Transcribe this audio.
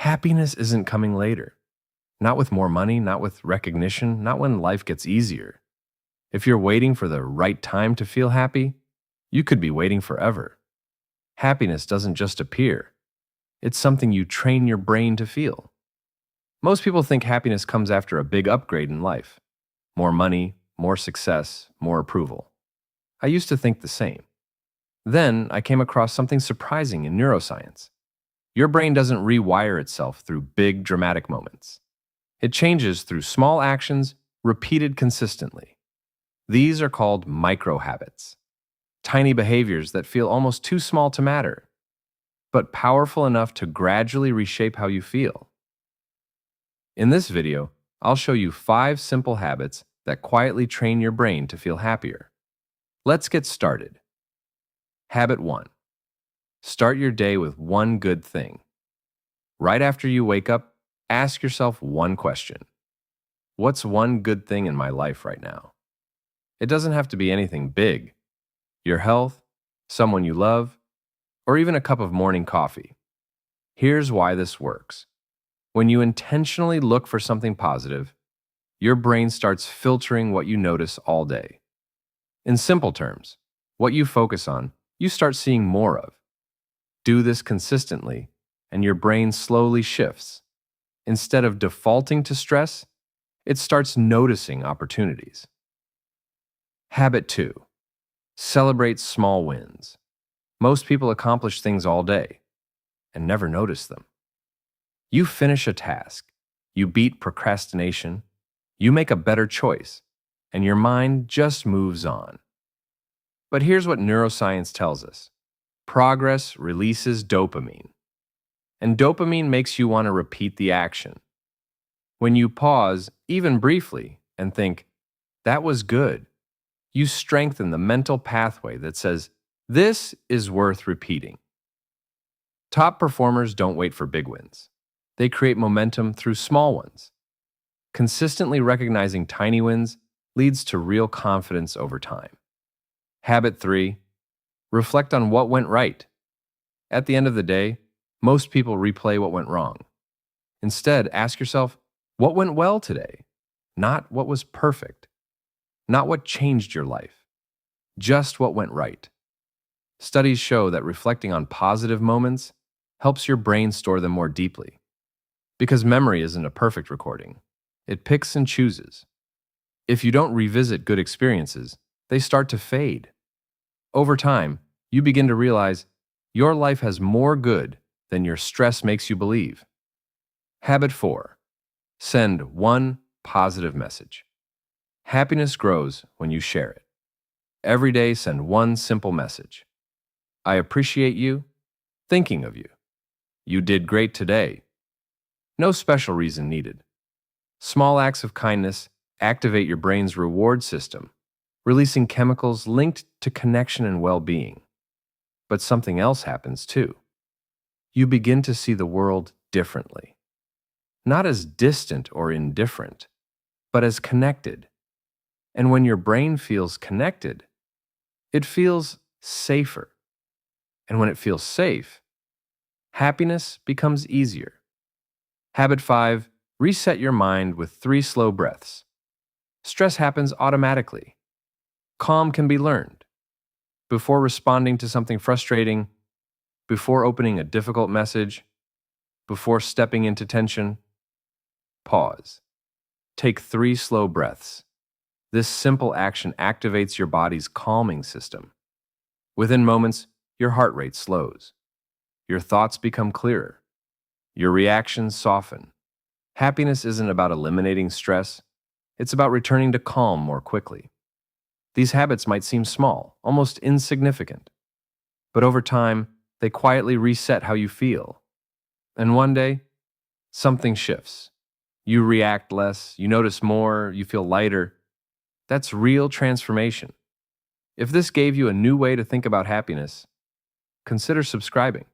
Happiness isn't coming later. Not with more money, not with recognition, not when life gets easier. If you're waiting for the right time to feel happy, you could be waiting forever. Happiness doesn't just appear. It's something you train your brain to feel. Most people think happiness comes after a big upgrade in life. More money, more success, more approval. I used to think the same. Then I came across something surprising in neuroscience. Your brain doesn't rewire itself through big, dramatic moments. It changes through small actions repeated consistently. These are called microhabits, tiny behaviors that feel almost too small to matter, but powerful enough to gradually reshape how you feel. In this video, I'll show you 5 simple habits that quietly train your brain to feel happier. Let's get started. Habit 1. Start your day with one good thing. Right after you wake up, ask yourself one question. What's one good thing in my life right now? It doesn't have to be anything big. Your health, someone you love, or even a cup of morning coffee. Here's why this works. When you intentionally look for something positive, your brain starts filtering what you notice all day. In simple terms, what you focus on, you start seeing more of. Do this consistently, and your brain slowly shifts. Instead of defaulting to stress, it starts noticing opportunities. Habit 2. Celebrate small wins. Most people accomplish things all day and never notice them. You finish a task, you beat procrastination, you make a better choice, and your mind just moves on. But here's what neuroscience tells us. Progress releases dopamine, and dopamine makes you want to repeat the action. When you pause, even briefly, and think, that was good, you strengthen the mental pathway that says, this is worth repeating. Top performers don't wait for big wins. They create momentum through small ones. Consistently recognizing tiny wins leads to real confidence over time. Habit 3. Reflect on what went right. At the end of the day, most people replay what went wrong. Instead, ask yourself, what went well today? Not what was perfect. Not what changed your life. Just what went right. Studies show that reflecting on positive moments helps your brain store them more deeply. Because memory isn't a perfect recording. It picks and chooses. If you don't revisit good experiences, they start to fade. Over time, you begin to realize your life has more good than your stress makes you believe. Habit 4. Send one positive message. Happiness grows when you share it. Every day, send one simple message. I appreciate you, thinking of you. You did great today. No special reason needed. Small acts of kindness activate your brain's reward system, releasing chemicals linked to connection and well-being. But something else happens too. You begin to see the world differently. Not as distant or indifferent, but as connected. And when your brain feels connected, it feels safer. And when it feels safe, happiness becomes easier. Habit 5. Reset your mind with 3 slow breaths. Stress happens automatically. Calm can be learned. Before responding to something frustrating, before opening a difficult message, before stepping into tension, pause. Take 3 slow breaths. This simple action activates your body's calming system. Within moments, your heart rate slows. Your thoughts become clearer. Your reactions soften. Happiness isn't about eliminating stress. It's about returning to calm more quickly. These habits might seem small, almost insignificant. But over time, they quietly reset how you feel. And one day, something shifts. You react less, you notice more, you feel lighter. That's real transformation. If this gave you a new way to think about happiness, consider subscribing.